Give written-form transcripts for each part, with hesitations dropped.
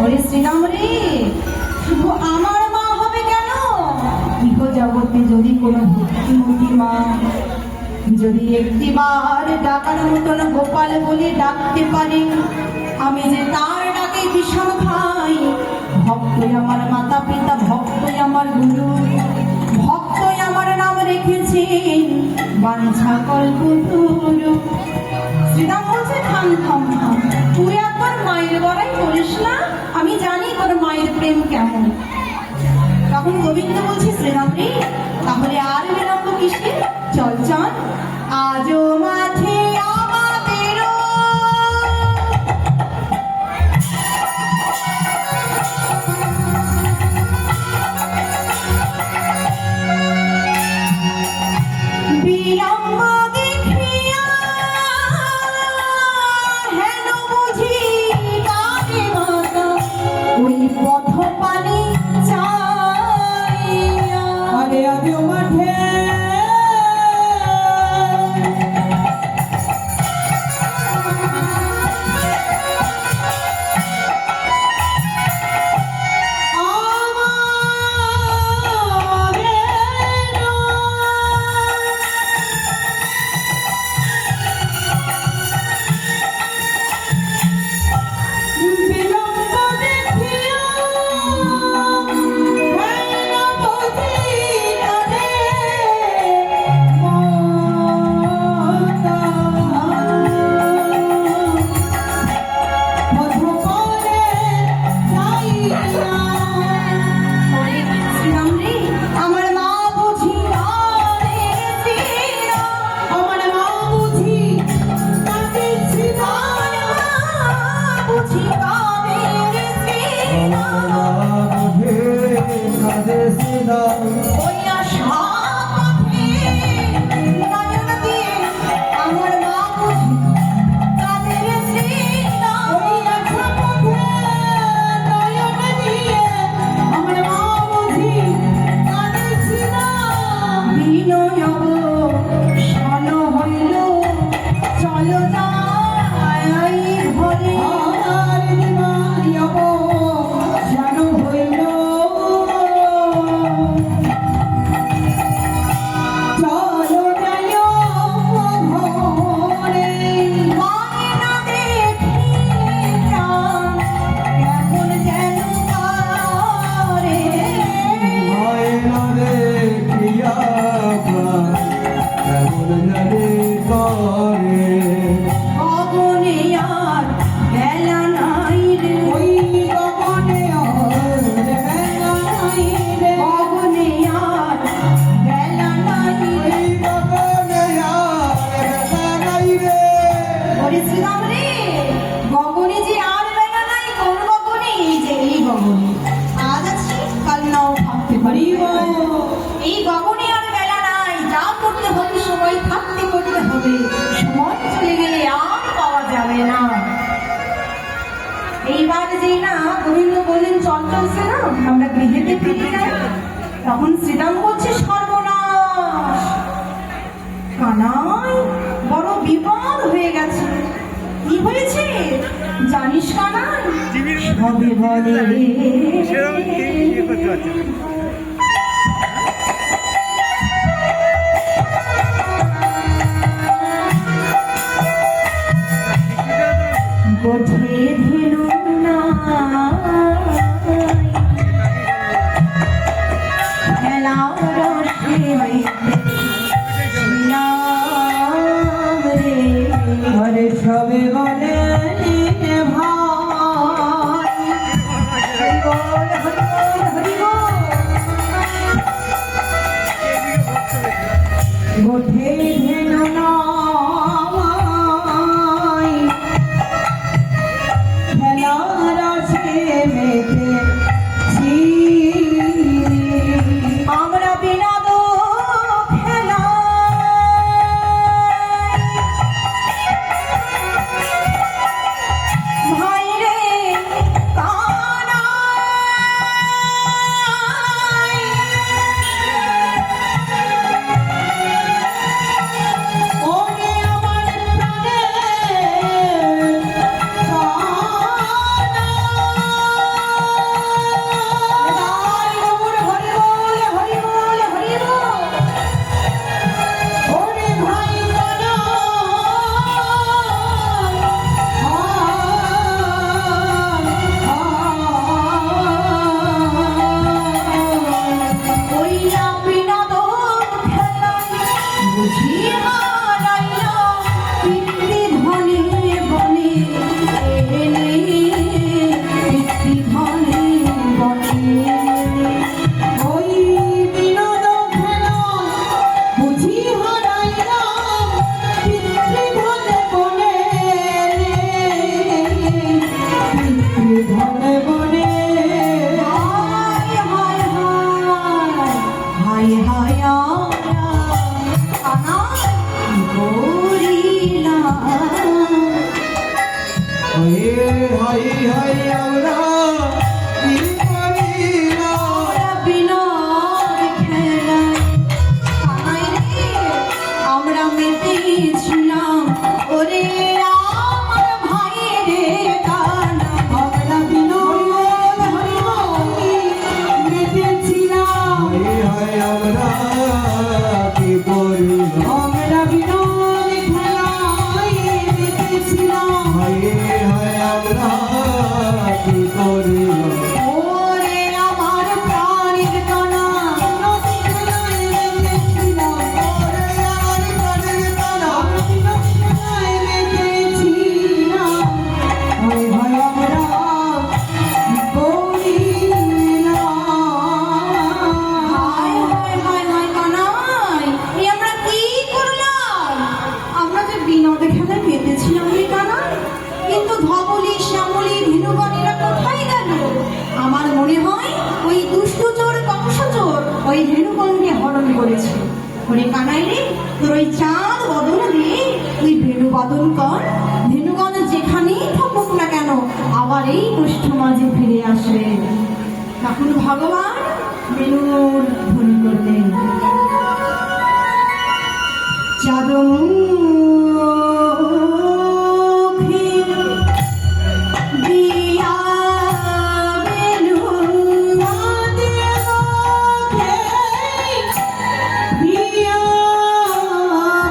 ওরে শ্রীরাম রে, শুধু আমার মা হবে কেন, ইহ জগতে যদি কোনো ভক্তিমতী মা যদি একটিবার ডাকার মতন গোপাল বলে ডাকতে পারে, আমি যে তার ডাকে বিষম খাই। ভক্তই আমার মাতা পিতা, ভক্তই আমার গুরু, ভক্তই আমার নাম রেখেছেন বাঞ্ছা কল্পতরু। শ্রীরাম বলছে থাম থাম থাম, তুই আর তোর মায়ের বড়াই করিস না, আমি জানি তোর মায়ের প্রেম কেমন। তখন গোবিন্দ বলছে শ্রীরাম রে, তাহলে আর বিলম্ব কিসে, চল চল আজও মাঠে আমাদেরও বিলম্ব দেখিয়া হেন বুঝি কাকে মাতা ওই পথ পানি চাইয়া। আরে আজও মাঠে তখন শ্রীরাম বলছে সর্বনাশ, কানাই বড় বিপদ হয়ে গেছে। কি হয়েছে জানিস কানাই? সবে বলে গোঠে ধেনু না সবে বলে গোঠে ধেনু খেলার আছে মেঘে আমরা বিনোদ খেলা ভাই রে কি করিল ওরে আমার প্রাণের কানা হায় হায় হায় হায় কানাই, এ আমরা কি করলাম? আমরা যে বিনোদ খেলায় মেতেছিলাম রে কানাই, কিন্তু ধবলি শ্যামলি ধীনুগণেরা কোথায় গেল? আমার মনে হয় ওই দুষ্ট চোর কংস চোর ওই ধেনুগণকে হরণ করেছে। ওরে কানাই রে, তোর ওই চাঁদ বদল দিয়ে তুই ভেনু বাদন কর, ধেনুগণ যেখানেই থাকুক না কেন আবার এই দুষ্ট মাঝে ফিরে আসবে। তখন ভগবান বেনুর ধ্বনি করলেন, চাঁদমুখী দিয়া বেনু চাঁদমুখে দিয়া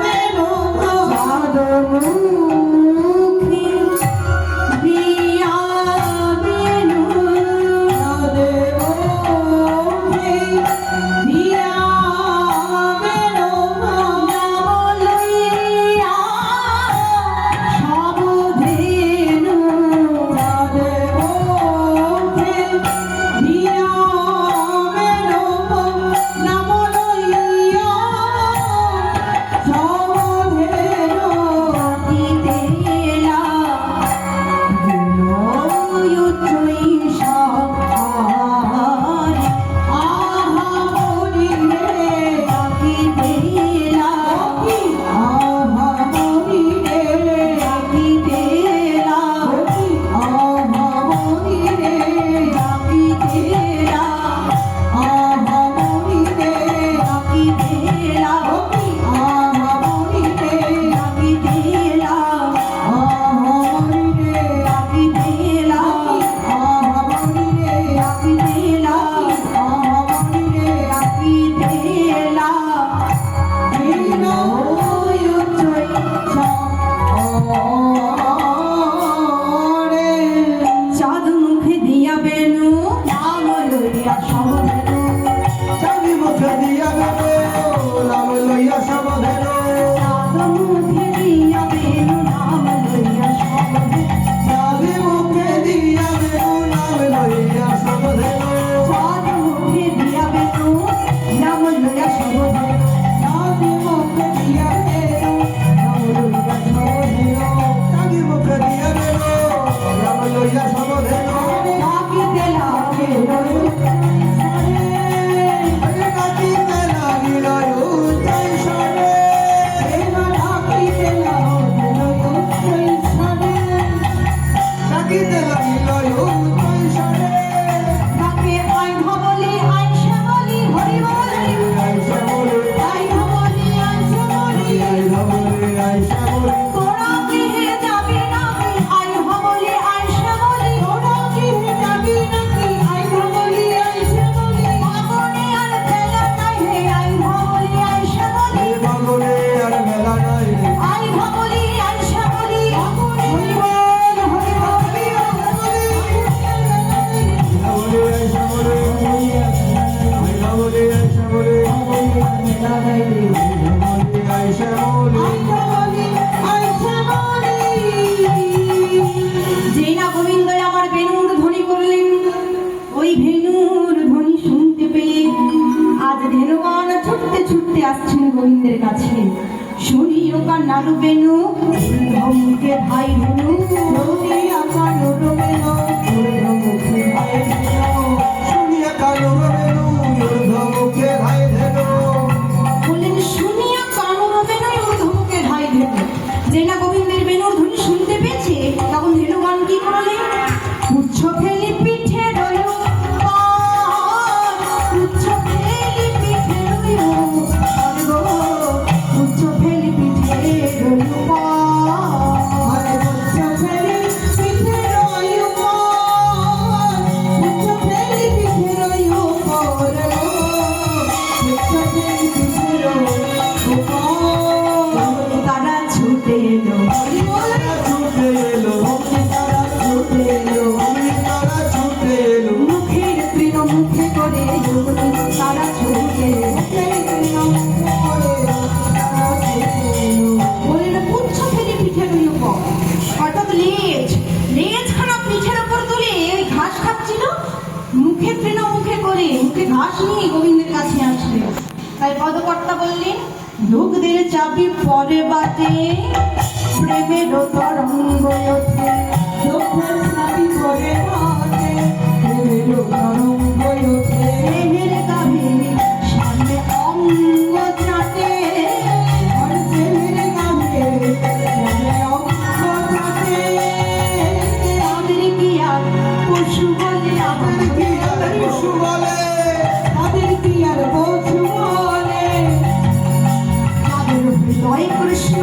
বেনু চাঁদমুখী দিয়া বেনু চাঁদমুখে দিয়া বেনু নামলইয়া সবধেনু চাঁদমুখে দিয়া বেনু নামলইয়া সবধেনু দিতেলা বিনয়ুতই সহার আহা মরিরে ডাকিতেলা আহা মরিরে ডাকিতেলা আহা মরিরে ডাকিতেলা আহা মরিরে ডাকিতেলা আহা মরিরে ডাকিতেলা আহা মরিরে ডাকিতেলা আহা মরিরে ডাকিতেলা আহা মরিরে ডাকিতেলা বিনয়ুতই সহারে চাঁদ মুখে দিয়া বেনু নাম লইয়া সবধেনু চাঁদি মুখে দিয়া বেনু নাম লইয়া সবধেনু চাঁদ মুখে দিয়া বেনু নাম লইয়া সবধেনু চাঁদি মুখে দিয়া বেনু নাম লইয়া সবধেনু চাঁদ মুখে দিয়া বেনু নাম লইয়া সবধেনু চাঁদি মুখে দিয়া বেনু নাম লইয়া সবধেনু চাঁদি মুখে দিয়া বেনু নাম লইয়া সবধেনু ডাকিতে লাগে আরে ডাকিতে লাগিল উচ্চৈ স্বরে ডাকিতে লাগে ডাকিতে লাগিল উচ্চৈ স্বরে ডাকে আই ধবলি আই শ্যামলি হরি বলি আই শ্যামলে আই ধবলি আই শ্যামলি আই ধবলে আই শ্যামলে তোরা গৃহে যাবি নাকি আই ধবলি আই শ্যামলি তোরা গৃহে যাবি নাকি আই ধবলি আই শ্যামলি আগুনে আর ফেলা নাই হে আই ধবলি আই শ্যামলি বাগনে আর মেলা নাই আই ধবলি আই শ্যামলি আগুনে হরি বল হরি বল ধবলে আই শ্যামলে আই ধবলে আই শ্যামলে মেলা নাই রে ধবলে আই শ্যামলে যেই না গোবিন্দ আমার বেনুর ধ্বনি করলেন, ওই ভেনুর ধ্বনি শুনতে পেয়ে আজ ধেনুগণ ছুটতে ছুটতে আসছেন গোবিন্দের কাছে। শুনিও কান্নার বেনু ধমকে ভাই ধনু শুনিয়া কান্নার বেনু ধমকে ভাই ধনু শুনিয়া কালো বেনু ধমকে ভাই ধেনু বললেন শুনিয়া কানুর বেনু ধমকে ভাই ধনু। যে না গোবিন্দের বেনুর ধ্বনি শুনতে পেয়েছে তখন ধেনুগণ কি করলেন? উচ্চ ফেলি পিঠে রইল উচ্চ ফেলি পিঠে রইল উচ্চ ফেলি পিঠে রইল আরে উচ্চ ফেলি পিঠে রইল তখনই গোবিন্দের কাছে আসবে। তাই পদকর্তা বললেন, দুগ্ধের চাবি পরে বাটে, প্রেমের তরঙ্গ ওঠে। দুঃখের স্নাতি করে বাজে, প্রেমের তরঙ্গ ওঠে। প্রেমের গাভী সামনে অঙ্গ চাটে, আর প্রেমের গানে প্রেমে অঙ্গ চাটে। তাদের কি আর পশু বলে তাদের কি আর পশু বলে, তাদের কি আর পশু বলে। তাদের হৃদয় কৃষ্ণ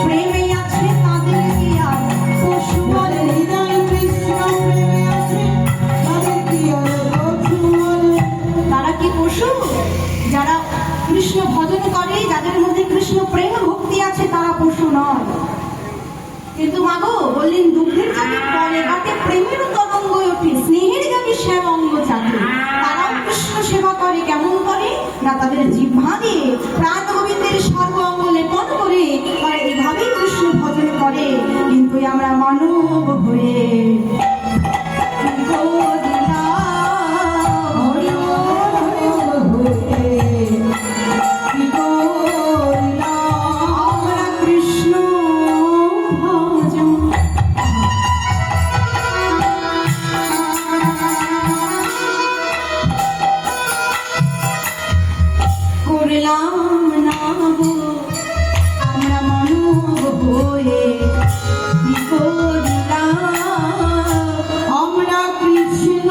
প্রেমে আছে, তাদের কি আর পশু বলে। তাদের হৃদয় কৃষ্ণ প্রেমে আছে, তাদের কি আর পশু বলে। তারা কি পশু? যারা কৃষ্ণ ভজন করে, যাদের মধ্যে কৃষ্ণ প্রেম ভক্তি আছে, তারা পশু নয়। কিন্তু মাগো বললেন, দুঃখের চাপে পরে বাটে, প্রেমের তরঙ্গ ওঠে, স্নেহের গাবি শ্যাম অঙ্গ চাটে। তারাও কৃষ্ণ সেবা করে। কেমন করে? না তাদের জিহ্বা দিয়ে প্রাণ গোবিন্দের সর্ব অঙ্গ লেপন করে তারা এভাবেই কৃষ্ণ ভজন করে। কিন্তু আমরা মানব হয়ে কি করিলাম? হরি হরি কি করিলাম? আমরা কৃষ্ণ ভজন করলাম না গো, আমরা মানব হয়ে কি করিলাম? আমরা কৃষ্ণ